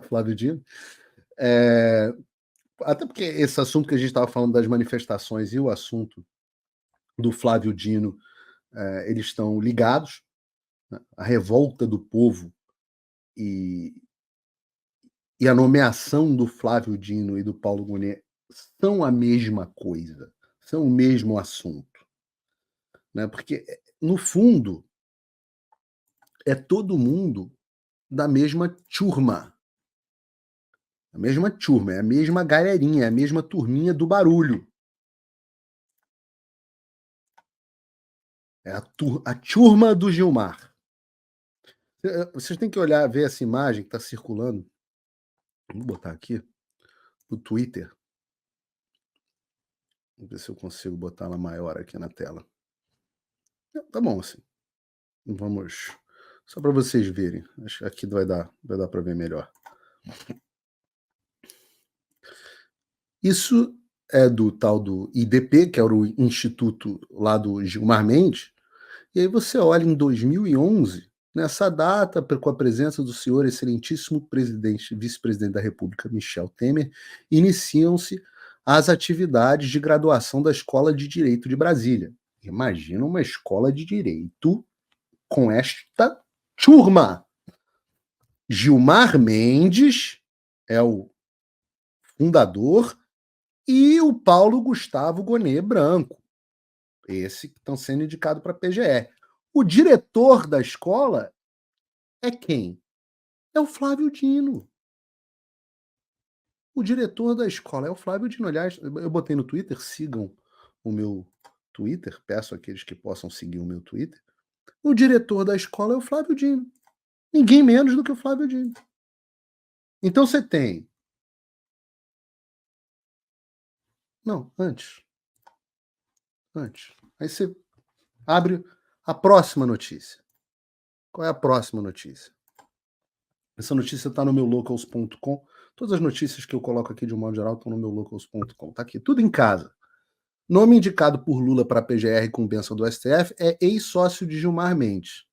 Flávio Dino. É, até porque esse assunto que a gente estava falando das manifestações e o assunto do Flávio Dino, eles estão ligados, né? A revolta do povo e, e a nomeação do Flávio Dino e do Paulo Gonet são a mesma coisa, são o mesmo assunto, né? Porque, no fundo, é todo mundo da mesma turma. A mesma turma, é a mesma galerinha, é a mesma turminha do barulho. É a turma do Gilmar. Vocês têm que olhar, ver essa imagem que está circulando. Vou botar aqui no Twitter. Vou ver se eu consigo botar ela maior aqui na tela. Tá bom assim. Vamos. Só para vocês verem. Acho que aqui vai dar para ver melhor. Isso é do tal do IDP, que era o instituto lá do Gilmar Mendes. E aí você olha em 2011, nessa data, com a presença do senhor excelentíssimo presidente, vice-presidente da República, Michel Temer, iniciam-se as atividades de graduação da Escola de Direito de Brasília. Imagina uma escola de direito com esta turma. Gilmar Mendes é o fundador e o Paulo Gustavo Gonet Branco, esse que estão sendo indicado para a PGR. O diretor da escola é quem? É o Flávio Dino. O diretor da escola é o Flávio Dino. Aliás, eu botei no Twitter, sigam o meu Twitter, peço àqueles que possam seguir o meu Twitter. O diretor da escola é o Flávio Dino. Ninguém menos do que o Flávio Dino. Então você tem. Não, antes. Antes. Aí você abre a próxima notícia. Qual é a próxima notícia? Essa notícia está no meu locals.com. Todas as notícias que eu coloco aqui de um modo geral estão no meu locals.com. Está aqui, tudo em casa. Nome indicado por Lula para a PGR com bênção do STF é ex-sócio de Gilmar Mendes.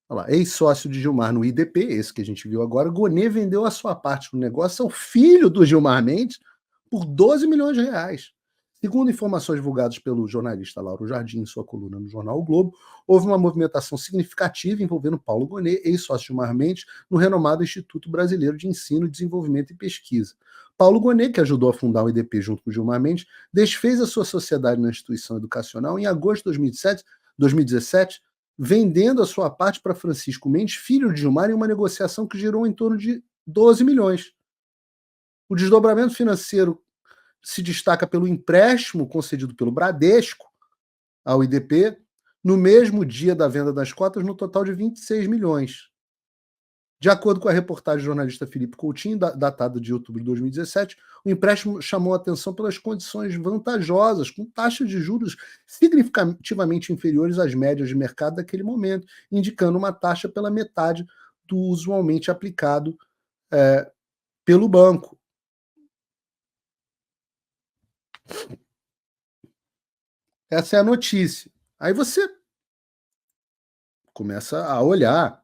Olha lá, ex-sócio de Gilmar no IDP, esse que a gente viu agora. Gonet vendeu a sua parte no negócio ao filho do Gilmar Mendes por 12 milhões de reais. Segundo informações divulgadas pelo jornalista Lauro Jardim em sua coluna no jornal O Globo, houve uma movimentação significativa envolvendo Paulo Gonet, ex-sócio de Gilmar Mendes, no renomado Instituto Brasileiro de Ensino, Desenvolvimento e Pesquisa. Paulo Gonet, que ajudou a fundar o IDP junto com Gilmar Mendes, desfez a sua sociedade na instituição educacional em agosto de 2017, vendendo a sua parte para Francisco Mendes, filho de Gilmar, em uma negociação que gerou em torno de 12 milhões. O desdobramento financeiro se destaca pelo empréstimo concedido pelo Bradesco ao IDP no mesmo dia da venda das cotas, no total de 26 milhões. De acordo com a reportagem do jornalista Felipe Coutinho, datada de outubro de 2017, o empréstimo chamou a atenção pelas condições vantajosas, com taxas de juros significativamente inferiores às médias de mercado daquele momento, indicando uma taxa pela metade do usualmente aplicado pelo banco. Essa é a notícia. Aí você começa a olhar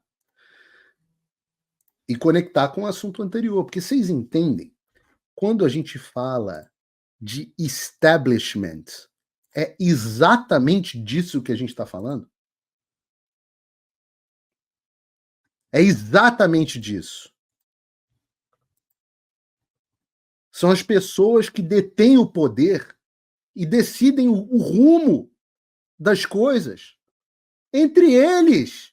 e conectar com o assunto anterior, porque vocês entendem, quando a gente fala de establishment, é exatamente disso que a gente está falando? É exatamente disso. São as pessoas que detêm o poder e decidem o rumo das coisas. Entre eles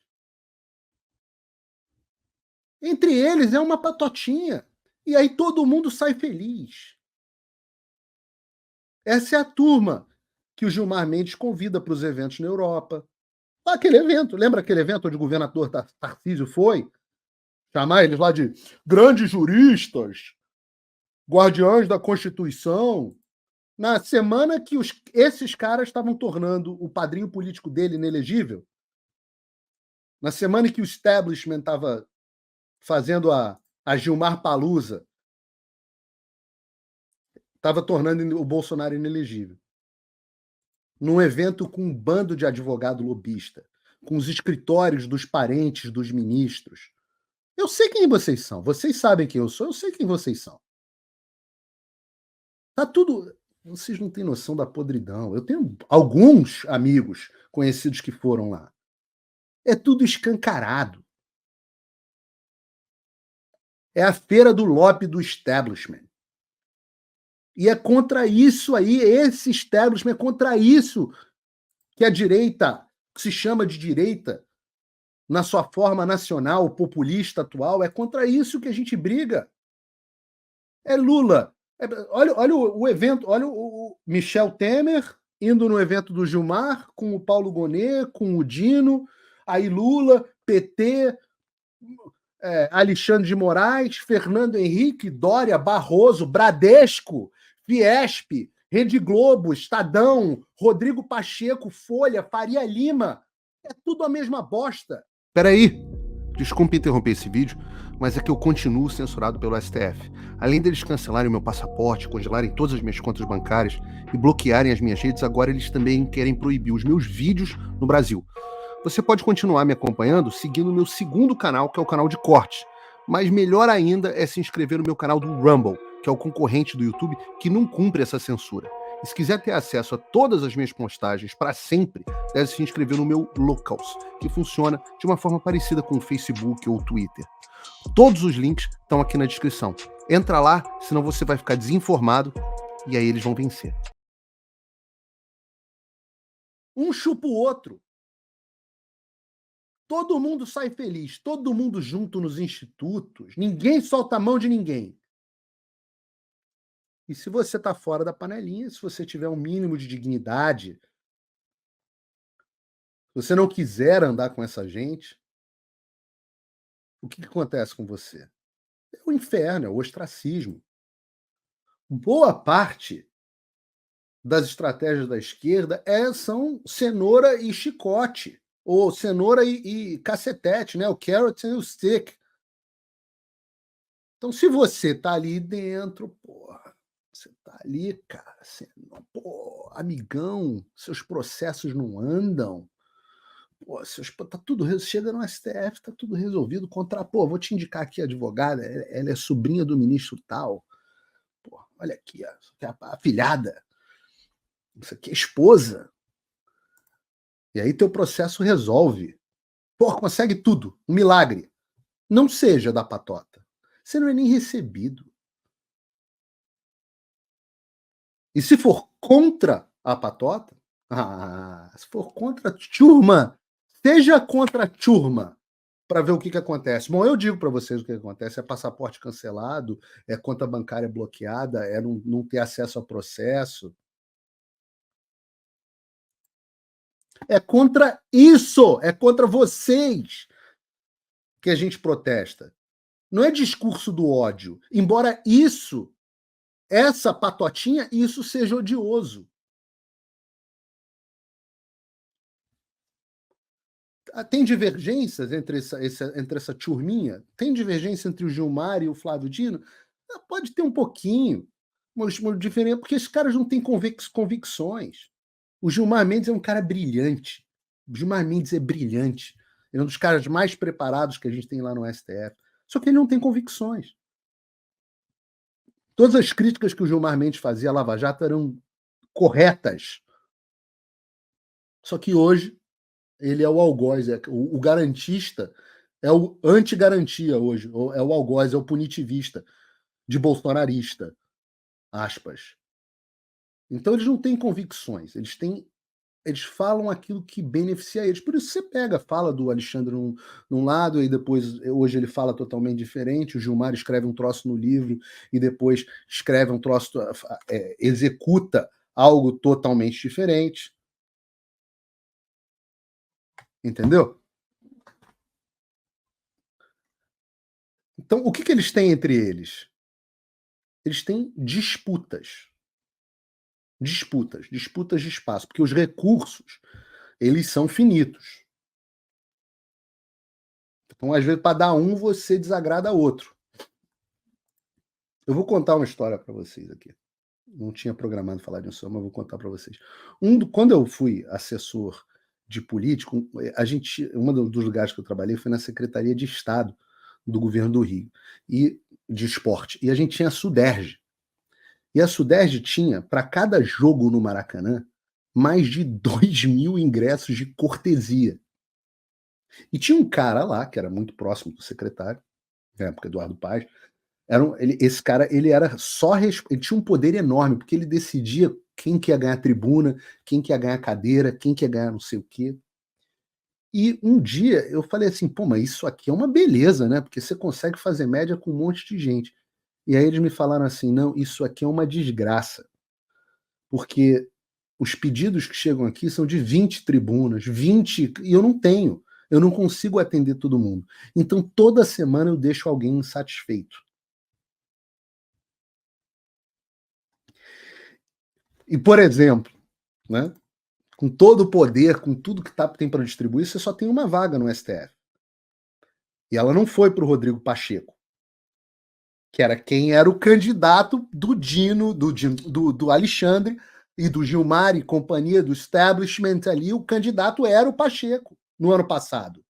é uma patotinha. E aí todo mundo sai feliz. Essa é a turma que o Gilmar Mendes convida para os eventos na Europa. Aquele evento, lembra aquele evento onde o governador Tarcísio foi? Chamar eles lá de grandes juristas, guardiães da Constituição. Na semana que esses caras estavam tornando o padrinho político dele inelegível, na semana que o establishment estava fazendo a Gilmar Palusa, estava tornando o Bolsonaro inelegível. Num evento com um bando de advogado lobista, com os escritórios dos parentes dos ministros, Eu sei quem vocês são. Vocês sabem quem eu sou, eu sei quem vocês são. Tá tudo. Vocês não têm noção da podridão. Eu tenho alguns amigos conhecidos que foram lá. É tudo escancarado. É a feira do lobby do establishment. E é contra isso aí, esse establishment, é contra isso que a direita, que se chama de direita, na sua forma nacional, populista atual, é contra isso que a gente briga. É Lula. Olha o evento, olha o Michel Temer indo no evento do Gilmar com o Paulo Gonet, com o Dino, aí Lula, PT, Alexandre de Moraes, Fernando Henrique, Dória, Barroso, Bradesco, Fiesp, Rede Globo, Estadão, Rodrigo Pacheco, Folha, Faria Lima. É tudo a mesma bosta. Peraí, desculpe interromper esse vídeo, mas é que eu continuo censurado pelo STF. Além deles cancelarem o meu passaporte, congelarem todas as minhas contas bancárias e bloquearem as minhas redes, agora eles também querem proibir os meus vídeos no Brasil. Você pode continuar me acompanhando seguindo o meu segundo canal, que é o canal de cortes. Mas melhor ainda é se inscrever no meu canal do Rumble, que é o concorrente do YouTube que não cumpre essa censura. E se quiser ter acesso a todas as minhas postagens para sempre, deve se inscrever no meu Locals, que funciona de uma forma parecida com o Facebook ou o Twitter. Todos os links estão aqui na descrição. Entra lá, senão você vai ficar desinformado e aí eles vão vencer. Um chupa o outro. Todo mundo sai feliz, todo mundo junto nos institutos, ninguém solta a mão de ninguém. E se você está fora da panelinha, se você tiver um mínimo de dignidade, se você não quiser andar com essa gente, o que acontece com você? É o inferno, é o ostracismo. Boa parte das estratégias da esquerda são cenoura e chicote, ou cenoura e cacetete, né? O carrot and o stick. Então, se você tá ali dentro, porra, você tá ali, cara, você, pô, amigão, seus processos não andam, pô, tá tudo, chega no STF, tá tudo resolvido, pô, vou te indicar aqui a advogada, ela é sobrinha do ministro tal, pô, olha aqui, ó, isso aqui é a afilhada, isso aqui é esposa, e aí teu processo resolve. Pô, consegue tudo, um milagre. Não seja da patota. Você não é nem recebido. E se for contra a patota, se for contra a turma, seja contra a turma para ver o que acontece. Bom, eu digo para vocês o que acontece: é passaporte cancelado, é conta bancária bloqueada, é não ter acesso ao processo. É contra isso, é contra vocês que a gente protesta. Não é discurso do ódio, embora essa patotinha, isso seja odioso. Tem divergências entre essa turminha? Tem divergência entre o Gilmar e o Flávio Dino? Pode ter um pouquinho, uma diferença, porque esses caras não têm convicções. O Gilmar Mendes é um cara brilhante. O Gilmar Mendes é brilhante. Ele é um dos caras mais preparados que a gente tem lá no STF. Só que ele não tem convicções. Todas as críticas que o Gilmar Mendes fazia à Lava Jato eram corretas. Só que hoje ele é o algoz, o garantista, é o anti-garantia hoje, é o algoz, é o punitivista, de bolsonarista, aspas. Então eles não têm convicções, eles falam aquilo que beneficia eles. Por isso você fala do Alexandre num lado, e depois, hoje ele fala totalmente diferente, o Gilmar escreve um troço no livro, e depois escreve um troço, executa algo totalmente diferente. Entendeu? Então, o que eles têm entre eles? Eles têm disputas. Disputas de espaço, porque os recursos, eles são finitos. Então, às vezes, para dar um, você desagrada outro. Eu vou contar uma história para vocês aqui. Não tinha programado falar disso, mas vou contar para vocês. Quando eu fui assessor de político, um dos lugares que eu trabalhei foi na Secretaria de Estado do governo do Rio, e de esporte. E a gente tinha a Suderj. E a Suderj tinha, para cada jogo no Maracanã, mais de 2.000 ingressos de cortesia. E tinha um cara lá, que era muito próximo do secretário, na época, Eduardo Paz. Esse cara, ele era só. Ele tinha um poder enorme, porque ele decidia quem que ia ganhar tribuna, quem que ia ganhar cadeira, quem que ia ganhar não sei o quê. E um dia eu falei assim, pô, mas isso aqui é uma beleza, né? Porque você consegue fazer média com um monte de gente. E aí eles me falaram assim, não, isso aqui é uma desgraça. Porque os pedidos que chegam aqui são de 20 tribunas, 20, e eu não tenho. Eu não consigo atender todo mundo. Então toda semana eu deixo alguém insatisfeito. E, por exemplo, né, com todo o poder, com tudo que tem para distribuir, você só tem uma vaga no STF. E ela não foi para o Rodrigo Pacheco, que era quem era o candidato do Dino, do Alexandre e do Gilmar e companhia, do establishment ali. O candidato era o Pacheco no ano passado.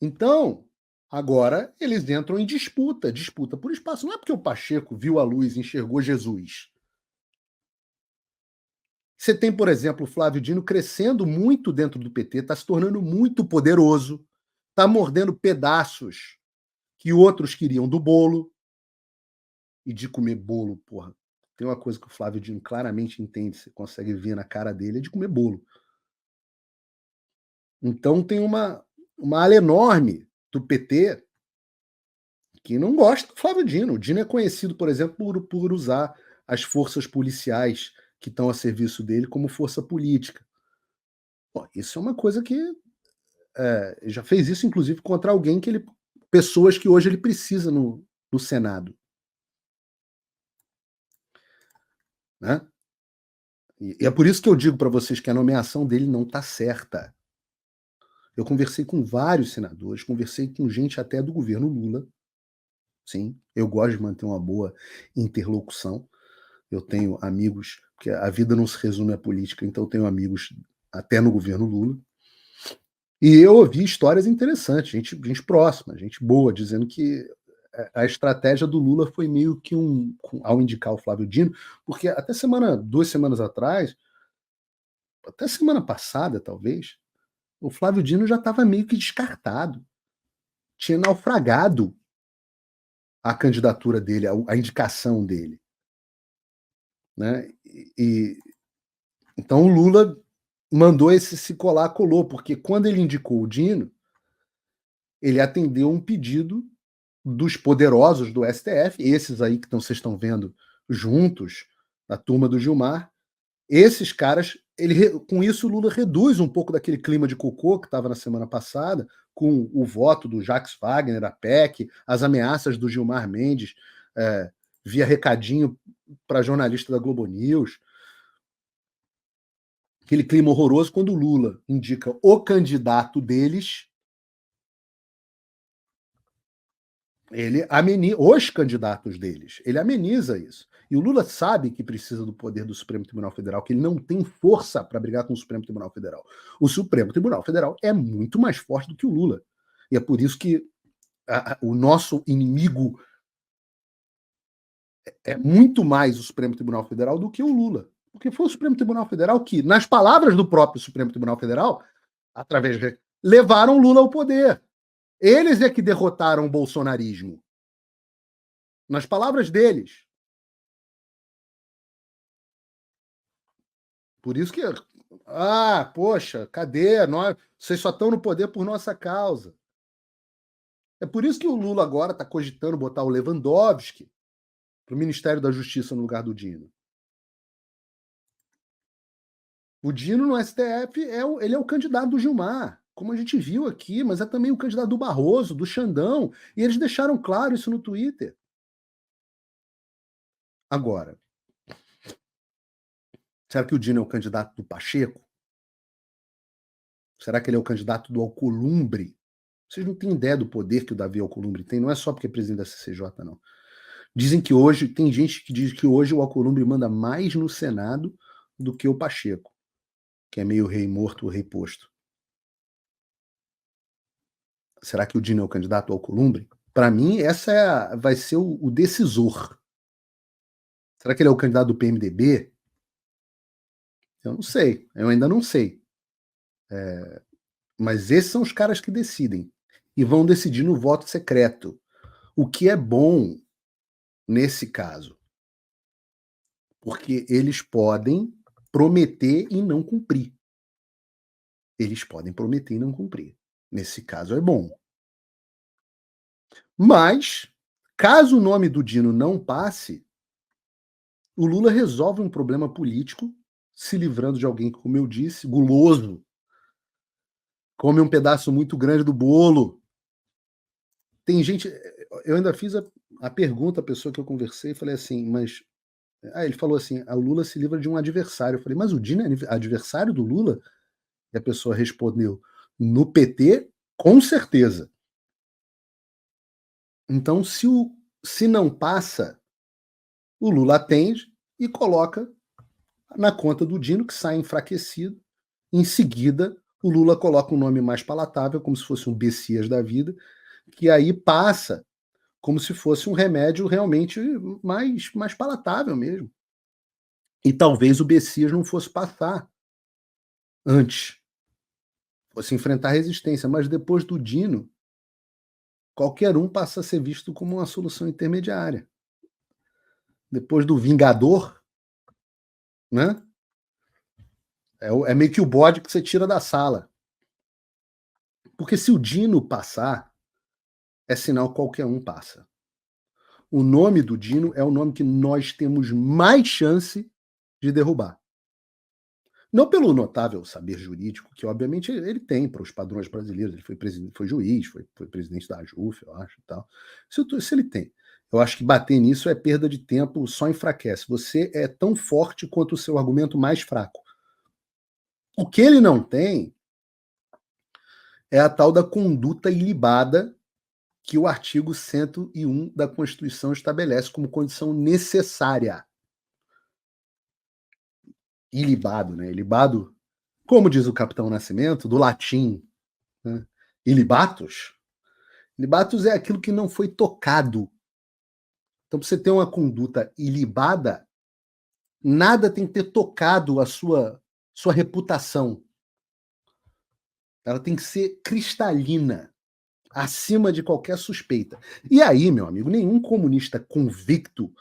Então, agora eles entram em disputa por espaço. Não é porque o Pacheco viu a luz e enxergou Jesus. Você tem, por exemplo, o Flávio Dino crescendo muito dentro do PT, está se tornando muito poderoso, está mordendo pedaços que outros queriam do bolo. E de comer bolo, porra. Tem uma coisa que o Flávio Dino claramente entende, você consegue ver na cara dele, é de comer bolo. Então tem uma ala enorme do PT que não gosta do Flávio Dino. O Dino é conhecido, por exemplo, por usar as forças policiais que estão a serviço dele como força política. Bom, isso é uma coisa que já fez isso, inclusive, contra alguém que ele. Pessoas que hoje ele precisa no Senado. Né? E é por isso que eu digo para vocês que a nomeação dele não está certa. Eu conversei com vários senadores, conversei com gente até do governo Lula. Sim, eu gosto de manter uma boa interlocução. Eu tenho amigos, porque a vida não se resume à política, então eu tenho amigos até no governo Lula. E eu ouvi histórias interessantes, gente próxima, gente boa, dizendo que a estratégia do Lula foi meio que ao indicar o Flávio Dino, porque até 2 semanas atrás, até semana passada, talvez, o Flávio Dino já estava meio que descartado. Tinha naufragado a candidatura dele, a indicação dele. Né? Então o Lula mandou esse se colar, colou, porque quando ele indicou o Dino, ele atendeu um pedido dos poderosos do STF, esses aí que vocês estão vendo juntos, da turma do Gilmar. Esses caras, com isso o Lula reduz um pouco daquele clima de cocô que estava na semana passada, com o voto do Jacques Wagner, a PEC, as ameaças do Gilmar Mendes, via recadinho para jornalista da Globo News. Aquele clima horroroso quando o Lula indica o candidato deles, ele ameniza os candidatos deles, ele ameniza isso. E o Lula sabe que precisa do poder do Supremo Tribunal Federal, que ele não tem força para brigar com o Supremo Tribunal Federal. O Supremo Tribunal Federal é muito mais forte do que o Lula. E é por isso que o nosso inimigo é muito mais o Supremo Tribunal Federal do que o Lula. Porque foi o Supremo Tribunal Federal que, nas palavras do próprio Supremo Tribunal Federal, através de levaram Lula ao poder. Eles é que derrotaram o bolsonarismo. Nas palavras deles. Por isso que. Poxa, cadê? Vocês só estão no poder por nossa causa. É por isso que o Lula agora está cogitando botar o Lewandowski para o Ministério da Justiça no lugar do Dino. O Dino no STF ele é o candidato do Gilmar, como a gente viu aqui, mas é também o candidato do Barroso, do Xandão, e eles deixaram claro isso no Twitter. Agora, será que o Dino é o candidato do Pacheco? Será que ele é o candidato do Alcolumbre? Vocês não têm ideia do poder que o Davi Alcolumbre tem, não é só porque é presidente da CCJ, não. Dizem que hoje, tem gente que diz que hoje o Alcolumbre manda mais no Senado do que o Pacheco, que é meio rei morto, rei posto. Será que o Dino é o candidato ao Alcolumbre? Para mim, essa vai ser o decisor. Será que ele é o candidato do PMDB? Eu não sei, eu ainda não sei. Mas esses são os caras que decidem. E vão decidir no voto secreto. O que é bom nesse caso, porque eles podem prometer e não cumprir. Eles podem prometer e não cumprir. Nesse caso é bom. Mas, caso o nome do Dino não passe, o Lula resolve um problema político, se livrando de alguém que, como eu disse, guloso, come um pedaço muito grande do bolo. Tem gente. Eu ainda fiz a pergunta à pessoa que eu conversei e falei assim, mas. Ele falou assim: o Lula se livra de um adversário. Eu falei, mas o Dino é adversário do Lula? E a pessoa respondeu: no PT, com certeza. Então, se não passa, o Lula atende e coloca na conta do Dino, que sai enfraquecido. Em seguida, o Lula coloca um nome mais palatável, como se fosse um Bessias da vida, que aí passa como se fosse um remédio realmente mais palatável mesmo. E talvez o Bessias não fosse passar antes, fosse enfrentar resistência, mas depois do Dino, qualquer um passa a ser visto como uma solução intermediária. Depois do Vingador, né? É meio que o bode que você tira da sala. Porque se o Dino passar, é sinal que qualquer um passa. O nome do Dino é o nome que nós temos mais chance de derrubar. Não pelo notável saber jurídico, que obviamente ele tem para os padrões brasileiros, ele foi juiz, foi presidente da AJUF, eu acho, e tal. Isso ele tem. Eu acho que bater nisso é perda de tempo, só enfraquece. Você é tão forte quanto o seu argumento mais fraco. O que ele não tem é a tal da conduta ilibada que o artigo 101 da Constituição estabelece como condição necessária. Ilibado, né? Ilibado, como diz o Capitão Nascimento, do latim, né? Ilibatus. Ilibatus é aquilo que não foi tocado. Então, para você ter uma conduta ilibada, nada tem que ter tocado a sua reputação. Ela tem que ser cristalina, acima de qualquer suspeita. E aí, meu amigo, nenhum comunista convicto,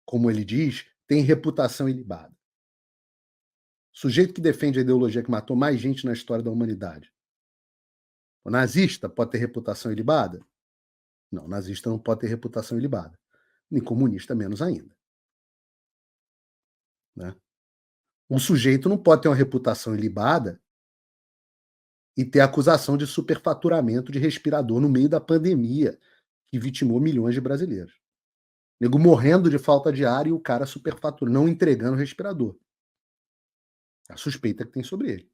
como ele diz, tem reputação ilibada. Sujeito que defende a ideologia que matou mais gente na história da humanidade. O nazista pode ter reputação ilibada? Não, o nazista não pode ter reputação ilibada. Nem comunista, menos ainda. Né? Um sujeito não pode ter uma reputação ilibada e ter acusação de superfaturamento de respirador no meio da pandemia, que vitimou milhões de brasileiros. Nego morrendo de falta de ar e o cara superfaturando, não entregando o respirador. A suspeita que tem sobre ele.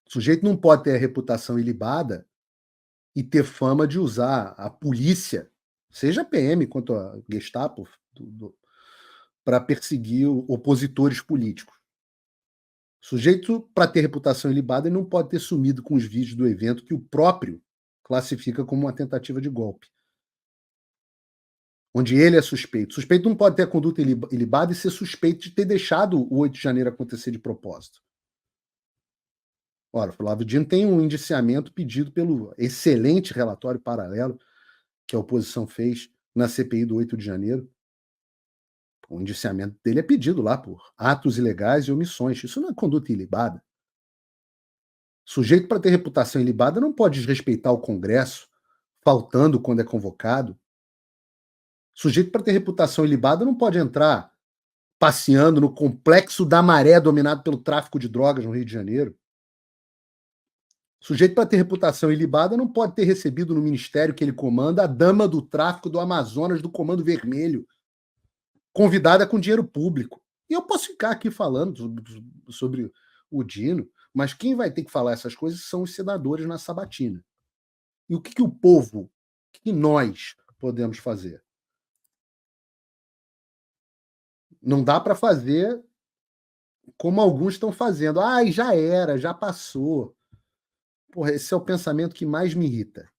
O sujeito não pode ter a reputação ilibada e ter fama de usar a polícia, seja a PM quanto a Gestapo, para perseguir opositores políticos. O sujeito, para ter reputação ilibada, ele não pode ter sumido com os vídeos do evento que o próprio classifica como uma tentativa de golpe. Onde ele é suspeito. O suspeito não pode ter a conduta ilibada e ser suspeito de ter deixado o 8 de janeiro acontecer de propósito. Ora, o Flávio Dino tem um indiciamento pedido pelo excelente relatório paralelo que a oposição fez na CPI do 8 de janeiro. O indiciamento dele é pedido lá por atos ilegais e omissões. Isso não é conduta ilibada. Sujeito para ter reputação ilibada não pode desrespeitar o Congresso, faltando quando é convocado. Sujeito para ter reputação ilibada não pode entrar passeando no complexo da Maré dominado pelo tráfico de drogas no Rio de Janeiro. Sujeito para ter reputação ilibada não pode ter recebido no ministério que ele comanda a dama do tráfico do Amazonas do Comando Vermelho, convidada com dinheiro público. E eu posso ficar aqui falando sobre o Dino, mas quem vai ter que falar essas coisas são os senadores na sabatina. E o que o povo, o que nós podemos fazer? Não dá para fazer como alguns estão fazendo. Já era, já passou. Porra, esse é o pensamento que mais me irrita.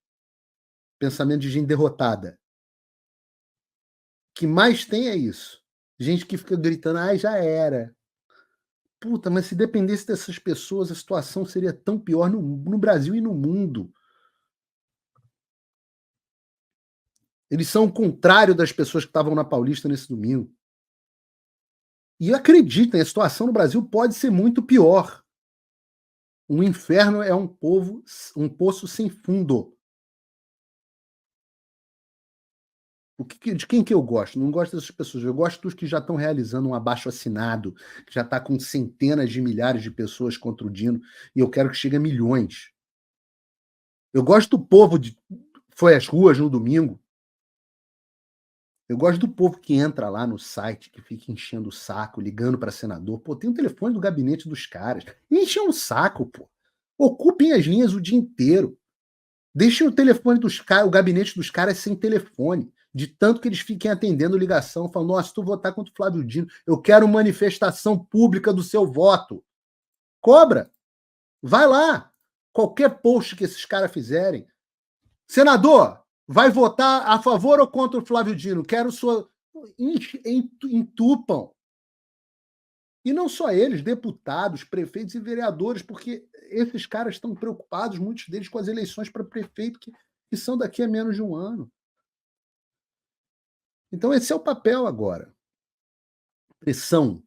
Pensamento de gente derrotada. O que mais tem é isso. Gente que fica gritando: "Ai, já era". Puta, mas se dependesse dessas pessoas, a situação seria tão pior no Brasil e no mundo. Eles são o contrário das pessoas que estavam na Paulista nesse domingo. E acreditem, a situação no Brasil pode ser muito pior. O inferno é um poço sem fundo. De quem que eu gosto? Não gosto dessas pessoas, eu gosto dos que já estão realizando um abaixo-assinado, que já está com centenas de milhares de pessoas contra o Dino, e eu quero que chegue a milhões. Eu gosto do povo que foi às ruas no domingo. Eu gosto do povo que entra lá no site, que fica enchendo o saco, ligando para senador. Pô, tem o telefone do gabinete dos caras. Enchem o saco, pô. Ocupem as linhas o dia inteiro. Deixem o telefone dos caras, o gabinete dos caras sem telefone. De tanto que eles fiquem atendendo ligação, falando: nossa, se tu votar contra o Flávio Dino, eu quero manifestação pública do seu voto. Cobra. Vai lá. Qualquer post que esses caras fizerem. Senador, vai votar a favor ou contra o Flávio Dino? Quero sua. Entupam. E não só eles, deputados, prefeitos e vereadores, porque esses caras estão preocupados, muitos deles, com as eleições para prefeito, que são daqui a menos de um ano. Então, esse é o papel agora. Pressão.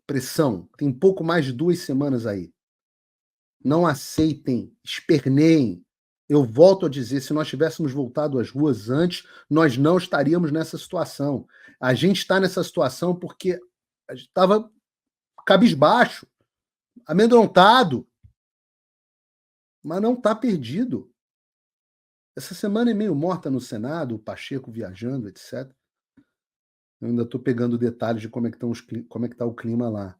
Pressão. Tem pouco mais de 2 semanas aí. Não aceitem, esperneiem. Eu volto a dizer, se nós tivéssemos voltado às ruas antes, nós não estaríamos nessa situação. A gente está nessa situação porque a gente estava cabisbaixo, amedrontado, mas não está perdido. Essa semana é meio morta no Senado, o Pacheco viajando, etc. Eu ainda estou pegando detalhes de como é que está o clima lá.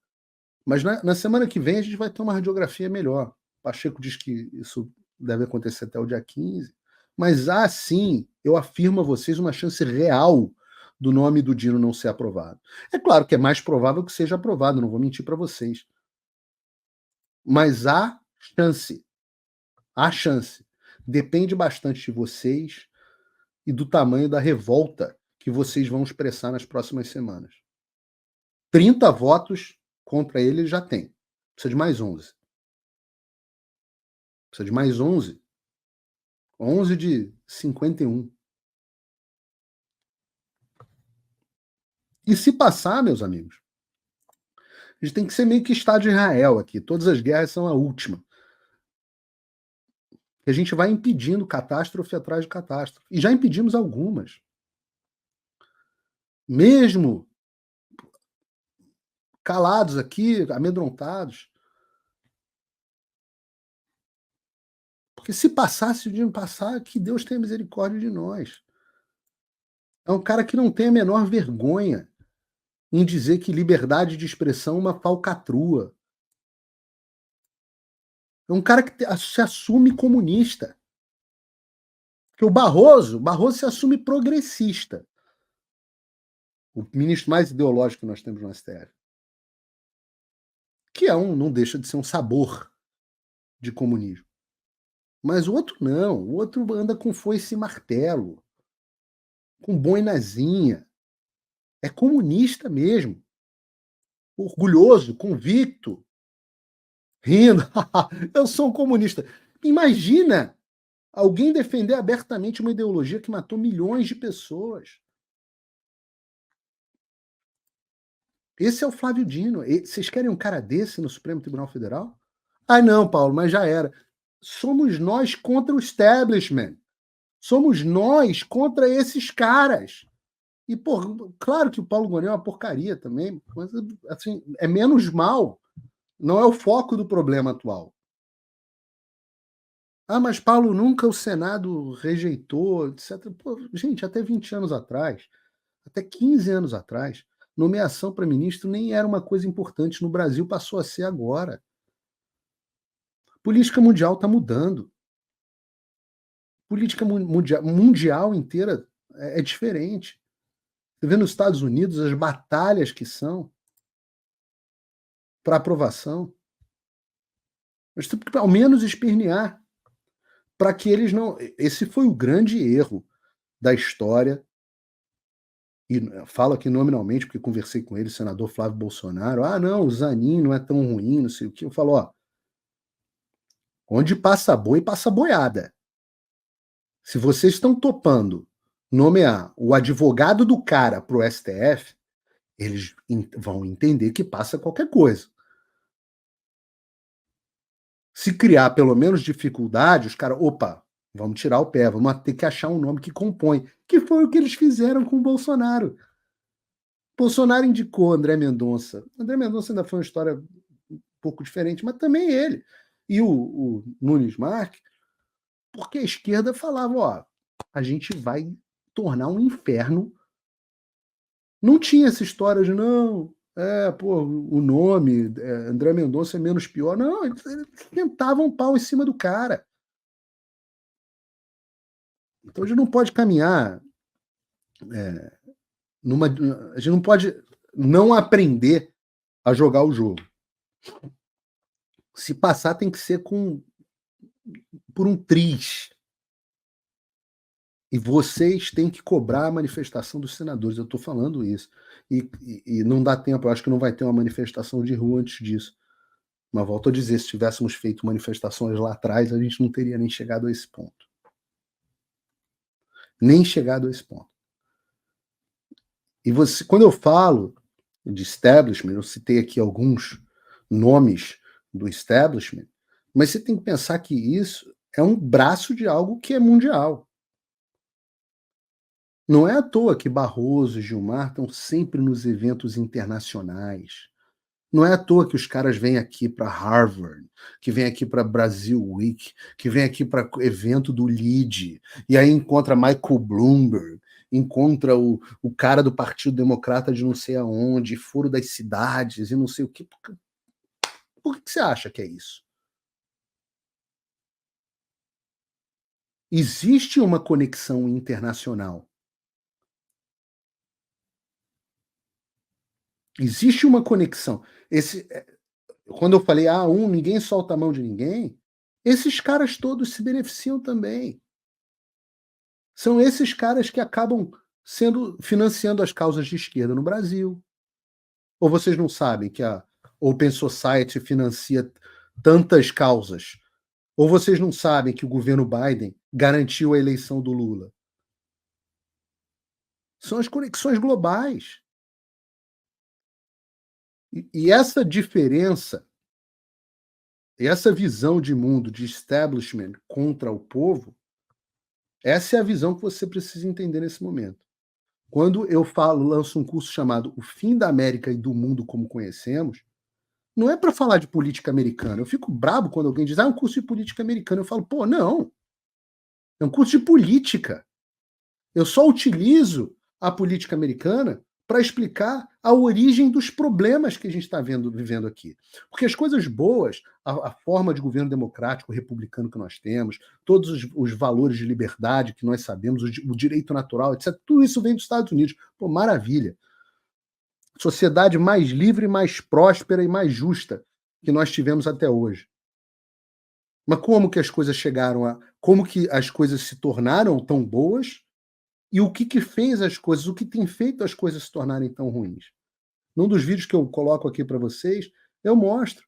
Mas na semana que vem a gente vai ter uma radiografia melhor. O Pacheco diz que isso deve acontecer até o dia 15. Mas há sim, eu afirmo a vocês, uma chance real do nome do Dino não ser aprovado. É claro que é mais provável que seja aprovado, não vou mentir para vocês. Mas há chance. Há chance. Depende bastante de vocês e do tamanho da revolta que vocês vão expressar nas próximas semanas. 30 votos contra ele já tem. Precisa de mais 11. Precisa de mais 11. 11 de 51. E se passar, meus amigos, a gente tem que ser meio que Estado de Israel aqui. Todas as guerras são a última. E a gente vai impedindo catástrofe atrás de catástrofe. E já impedimos algumas. Mesmo calados aqui, amedrontados. Porque se passasse o dia não passar, que Deus tenha misericórdia de nós. É um cara que não tem a menor vergonha em dizer que liberdade de expressão é uma falcatrua. É um cara que se assume comunista. Porque o Barroso se assume progressista. O ministro mais ideológico que nós temos no STF. Que não deixa de ser um sabor de comunismo. Mas o outro não. O outro anda com foice e martelo. Com boinazinha. É comunista mesmo. Orgulhoso, convicto. Rindo. Eu sou um comunista. Imagina alguém defender abertamente uma ideologia que matou milhões de pessoas. Esse é o Flávio Dino. Vocês querem um cara desse no Supremo Tribunal Federal? Ah, não, Paulo, mas já era. Somos nós contra o establishment. Somos nós contra esses caras. E, pô, claro que o Paulo Gonet é uma porcaria também, mas assim, é menos mal. Não é o foco do problema atual. Ah, mas Paulo, nunca o Senado rejeitou, etc. Pô, gente, até 20 anos atrás, até 15 anos atrás, nomeação para ministro nem era uma coisa importante no Brasil, passou a ser agora. A política mundial está mudando. A política mundial inteira é diferente. Você vê nos Estados Unidos as batalhas que são para aprovação. Nós temos que ao menos espernear para que eles não. Esse foi o grande erro da história. E falo aqui nominalmente, porque conversei com ele, o senador Flávio Bolsonaro. Ah, não, o Zanin não é tão ruim, não sei o que. Eu falo, ó, onde passa boi, passa boiada. Se vocês estão topando nomear o advogado do cara pro STF, eles vão entender que passa qualquer coisa. Se criar pelo menos dificuldade, os caras, opa, vamos tirar o pé, vamos ter que achar um nome que compõe. Que foi o que eles fizeram com o Bolsonaro. Bolsonaro indicou André Mendonça. André Mendonça ainda foi uma história um pouco diferente, mas também ele. E o Nunes Marques, porque a esquerda falava, ó, a gente vai tornar um inferno. Não tinha essa história de, não, pô, o nome, André Mendonça é menos pior. Não, eles tentavam um pau em cima do cara. Então a gente não pode caminhar numa. A gente não pode não aprender a jogar o jogo. Se passar, tem que ser por um triz. E vocês têm que cobrar a manifestação dos senadores. Eu estou falando isso. E não dá tempo, eu acho que não vai ter uma manifestação de rua antes disso. Mas volto a dizer, se tivéssemos feito manifestações lá atrás, a gente não teria nem chegado a esse ponto. Nem chegado a esse ponto. E você, quando eu falo de establishment, eu citei aqui alguns nomes do establishment, mas você tem que pensar que isso é um braço de algo que é mundial. Não é à toa que Barroso e Gilmar estão sempre nos eventos internacionais. Não é à toa que os caras vêm aqui para Harvard, que vêm aqui para Brasil Week, que vêm aqui para evento do LEAD, e aí encontra Michael Bloomberg, encontra o cara do Partido Democrata de não sei aonde, foro das cidades e não sei o que. Por que você acha que é isso? Existe uma conexão internacional. Existe uma conexão. Quando eu falei, ninguém solta a mão de ninguém, esses caras todos se beneficiam também. São esses caras que acabam financiando as causas de esquerda no Brasil. Ou vocês não sabem que a Open Society financia tantas causas? Ou vocês não sabem que o governo Biden garantiu a eleição do Lula? São as conexões globais. E essa diferença, essa visão de mundo de establishment contra o povo, essa é a visão que você precisa entender nesse momento. Quando eu lanço um curso chamado O Fim da América e do Mundo como Conhecemos, não é para falar de política americana. Eu fico brabo quando alguém diz, é um curso de política americana. Eu falo, pô, não. É um curso de política. Eu só utilizo a política americana para explicar a origem dos problemas que a gente está vivendo aqui. Porque as coisas boas, a forma de governo democrático, republicano que nós temos, todos os valores de liberdade que nós sabemos, o direito natural, etc., tudo isso vem dos Estados Unidos. Pô, maravilha. Sociedade mais livre, mais próspera e mais justa que nós tivemos até hoje. Mas como que as coisas chegaram a. Como que as coisas se tornaram tão boas e o que fez as coisas, o que tem feito as coisas se tornarem tão ruins? Num dos vídeos que eu coloco aqui para vocês, eu mostro.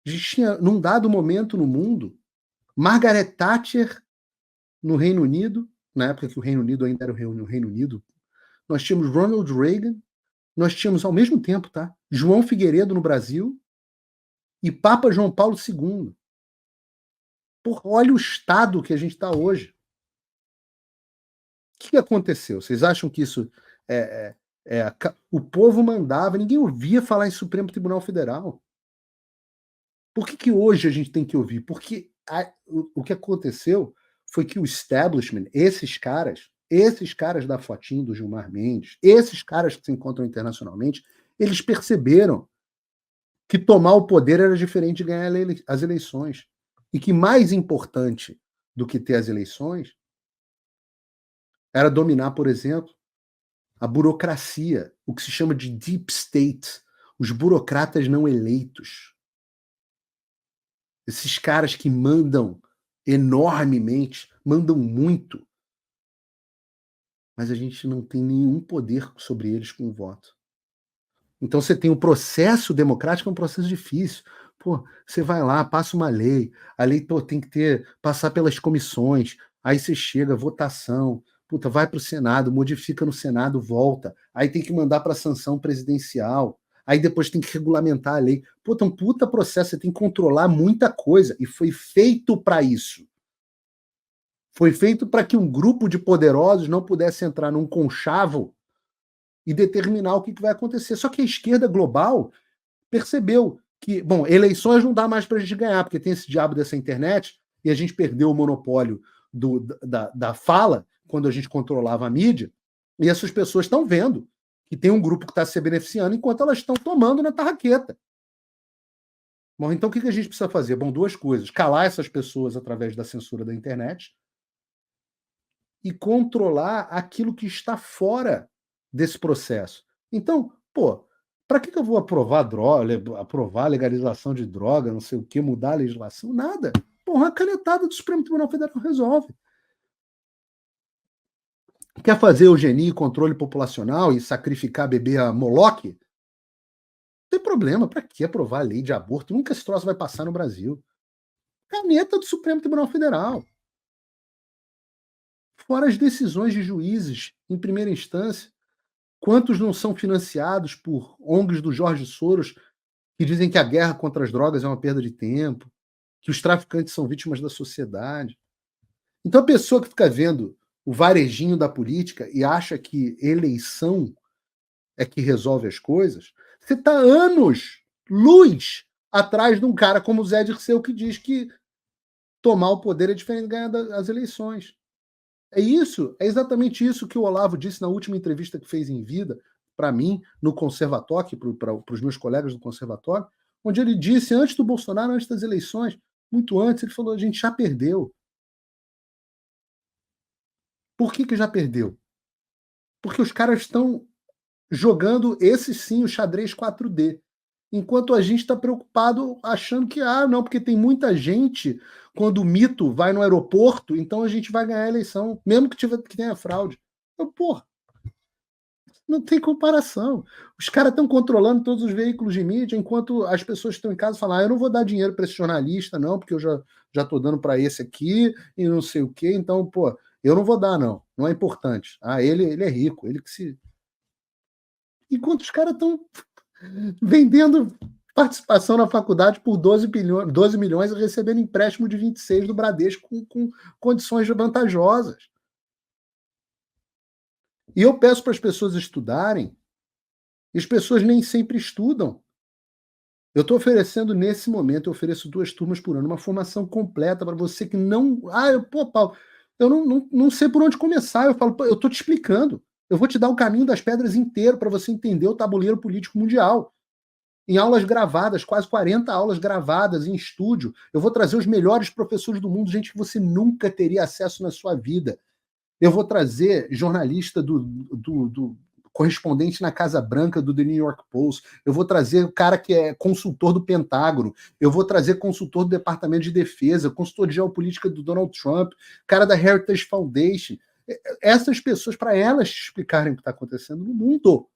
A gente tinha, num dado momento no mundo, Margaret Thatcher no Reino Unido, na época que o Reino Unido ainda era o Reino Unido, nós tínhamos Ronald Reagan, nós tínhamos ao mesmo tempo, tá? João Figueiredo no Brasil e Papa João Paulo II. Porra, olha o estado que a gente está hoje. O que aconteceu? Vocês acham que isso o povo mandava, ninguém ouvia falar em Supremo Tribunal Federal. Por que hoje a gente tem que ouvir? Porque o que aconteceu foi que o establishment, esses caras da fotinho do Gilmar Mendes, esses caras que se encontram internacionalmente, eles perceberam que tomar o poder era diferente de ganhar as eleições. E que mais importante do que ter as eleições era dominar, por exemplo, a burocracia, o que se chama de deep state, os burocratas não eleitos. Esses caras que mandam enormemente, mandam muito, mas a gente não tem nenhum poder sobre eles com o voto. Então você tem o processo democrático, é um processo difícil. Pô, você vai lá, passa uma lei, a lei, pô, tem que passar pelas comissões, aí você chega, votação, puta, vai para o Senado, modifica no Senado, volta, aí tem que mandar para a sanção presidencial, aí depois tem que regulamentar a lei. Puta, um puta processo, você tem que controlar muita coisa, e foi feito para isso. Foi feito para que um grupo de poderosos não pudesse entrar num conchavo e determinar o que vai acontecer. Só que a esquerda global percebeu que, bom, eleições não dá mais para a gente ganhar, porque tem esse diabo dessa internet e a gente perdeu o monopólio da fala quando a gente controlava a mídia, e essas pessoas estão vendo que tem um grupo que está se beneficiando enquanto elas estão tomando na tarraqueta. Bom, então o que a gente precisa fazer? Bom, duas coisas. Calar essas pessoas através da censura da internet e controlar aquilo que está fora desse processo. Então, pô, para que eu vou aprovar a legalização de droga, não sei o que, mudar a legislação? Nada. Porra, a canetada do Supremo Tribunal Federal resolve. Quer fazer eugenia e controle populacional e sacrificar bebê a Moloque? Não tem problema. Para que aprovar a lei de aborto? Nunca esse troço vai passar no Brasil. Caneta do Supremo Tribunal Federal. Fora as decisões de juízes em primeira instância. Quantos não são financiados por ONGs do Jorge Soros que dizem que a guerra contra as drogas é uma perda de tempo, que os traficantes são vítimas da sociedade? Então a pessoa que fica vendo o varejinho da política e acha que eleição é que resolve as coisas, você está anos, luz, atrás de um cara como o Zé Dirceu que diz que tomar o poder é diferente de ganhar as eleições. É exatamente isso que o Olavo disse na última entrevista que fez em vida, para mim, no Conservatório, para os meus colegas do Conservatório, onde ele disse, antes do Bolsonaro, antes das eleições, muito antes, ele falou, a gente já perdeu. Por que já perdeu? Porque os caras estão jogando, esse sim, o xadrez 4D. Enquanto a gente está preocupado achando que, não, porque tem muita gente, quando o mito vai no aeroporto, então a gente vai ganhar a eleição, mesmo que tenha fraude. Porra, não tem comparação. Os caras estão controlando todos os veículos de mídia, enquanto as pessoas que estão em casa falam, eu não vou dar dinheiro para esse jornalista, não, porque eu já estou dando para esse aqui, e não sei o quê, então, pô, eu não vou dar, não. Não é importante. Ele é rico, ele que se... Enquanto os caras estão vendendo participação na faculdade por 12 milhões e recebendo empréstimo de 26 do Bradesco com condições vantajosas. E eu peço para as pessoas estudarem, e as pessoas nem sempre estudam. Eu estou oferecendo, nesse momento, eu ofereço 2 turmas por ano, uma formação completa para você que não... Paulo, eu não sei por onde começar. Eu falo, eu estou te explicando. Eu vou te dar o caminho das pedras inteiro para você entender o tabuleiro político mundial. Em aulas gravadas, quase 40 aulas gravadas em estúdio. Eu vou trazer os melhores professores do mundo, gente que você nunca teria acesso na sua vida. Eu vou trazer jornalista do correspondente na Casa Branca do The New York Post. Eu vou trazer o cara que é consultor do Pentágono. Eu vou trazer consultor do Departamento de Defesa, consultor de geopolítica do Donald Trump, cara da Heritage Foundation. Essas pessoas, para elas te explicarem o que está acontecendo no mundo.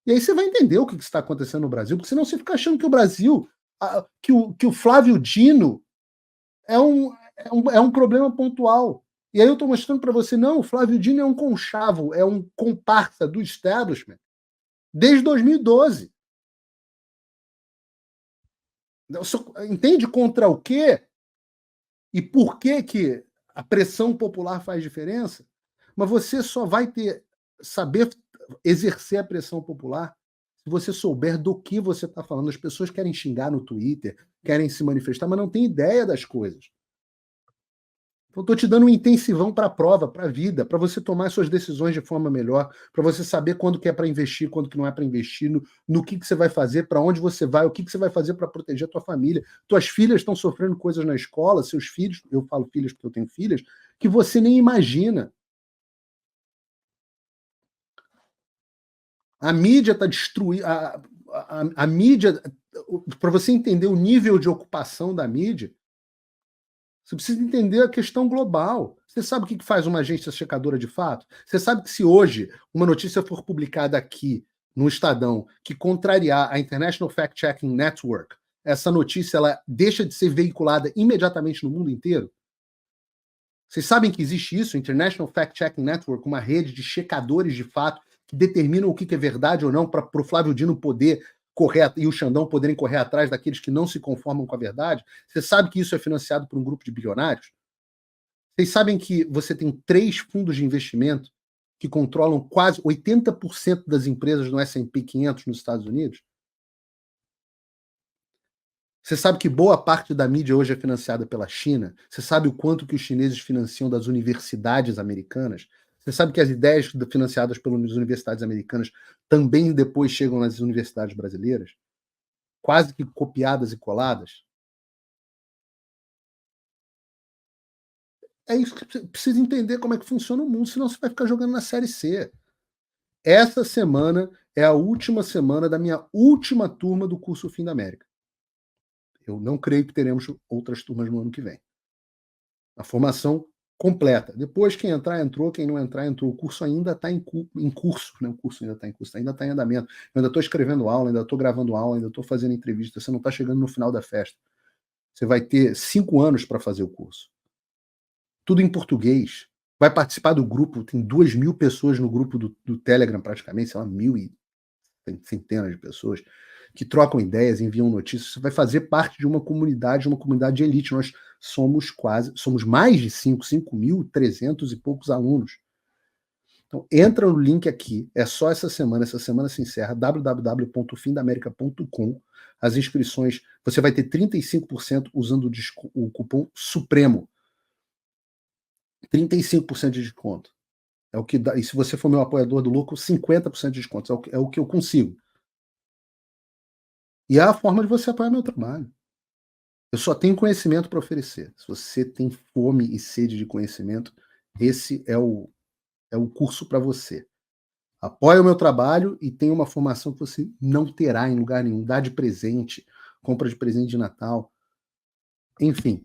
E aí você vai entender o que está acontecendo no Brasil, porque senão você fica achando que o Brasil, que o Flávio Dino é um problema pontual. E aí eu estou mostrando para você, não, o Flávio Dino é um conchavo, é um comparsa do establishment desde 2012. Entende contra o quê? E por que a pressão popular faz diferença? Mas você só vai saber exercer a pressão popular se você souber do que você está falando. As pessoas querem xingar no Twitter, querem se manifestar, mas não têm ideia das coisas. Eu estou te dando um intensivão para a prova, para a vida, para você tomar suas decisões de forma melhor, para você saber quando que é para investir, quando que não é para investir, no que você vai fazer, para onde você vai, o que você vai fazer para proteger a tua família. Tuas filhas estão sofrendo coisas na escola, seus filhos, eu falo filhas porque eu tenho filhas, que você nem imagina. A mídia está destruindo, a mídia, para você entender o nível de ocupação da mídia, você precisa entender a questão global. Você sabe o que faz uma agência checadora de fato? Você sabe que se hoje uma notícia for publicada aqui no Estadão que contrariar a International Fact Checking Network, essa notícia ela deixa de ser veiculada imediatamente no mundo inteiro? Vocês sabem que existe isso, International Fact Checking Network, uma rede de checadores de fato que determinam o que é verdade ou não para o Flávio Dino poder correr e o Xandão poderem correr atrás daqueles que não se conformam com a verdade? Você sabe que isso é financiado por um grupo de bilionários? Vocês sabem que você tem 3 fundos de investimento que controlam quase 80% das empresas no S&P 500 nos Estados Unidos? Você sabe que boa parte da mídia hoje é financiada pela China? Você sabe o quanto que os chineses financiam das universidades americanas? Você sabe que as ideias financiadas pelas universidades americanas também depois chegam nas universidades brasileiras? Quase que copiadas e coladas? É isso que você precisa entender como é que funciona o mundo, senão você vai ficar jogando na Série C. Essa semana é a última semana da minha última turma do curso Fim da América. Eu não creio que teremos outras turmas no ano que vem. A formação completa. Depois, quem entrar, entrou. Quem não entrar, entrou. O curso ainda está em curso. Né? O curso ainda está em curso, ainda está em andamento. Eu ainda estou escrevendo aula, ainda estou gravando aula, ainda estou fazendo entrevista. Você não está chegando no final da festa. Você vai ter 5 anos para fazer o curso. Tudo em português. Vai participar do grupo. Tem 2.000 pessoas no grupo do Telegram, praticamente, sei lá, 1.000 e centenas de pessoas que trocam ideias, enviam notícias. Você vai fazer parte de uma comunidade de elite. Nós somos mais de 5.300 e poucos alunos. Então, entra no link aqui, é só essa semana se encerra, www.fimdaamerica.com. As inscrições, você vai ter 35% usando o cupom SUPREMO. 35% de desconto. É o que dá, e se você for meu apoiador do lucro, 50% de desconto. É o que eu consigo. E é a forma de você apoiar meu trabalho. Eu só tenho conhecimento para oferecer. Se você tem fome e sede de conhecimento, esse é o curso para você. Apoie o meu trabalho e tenha uma formação que você não terá em lugar nenhum. Dá de presente, compra de presente de Natal. Enfim,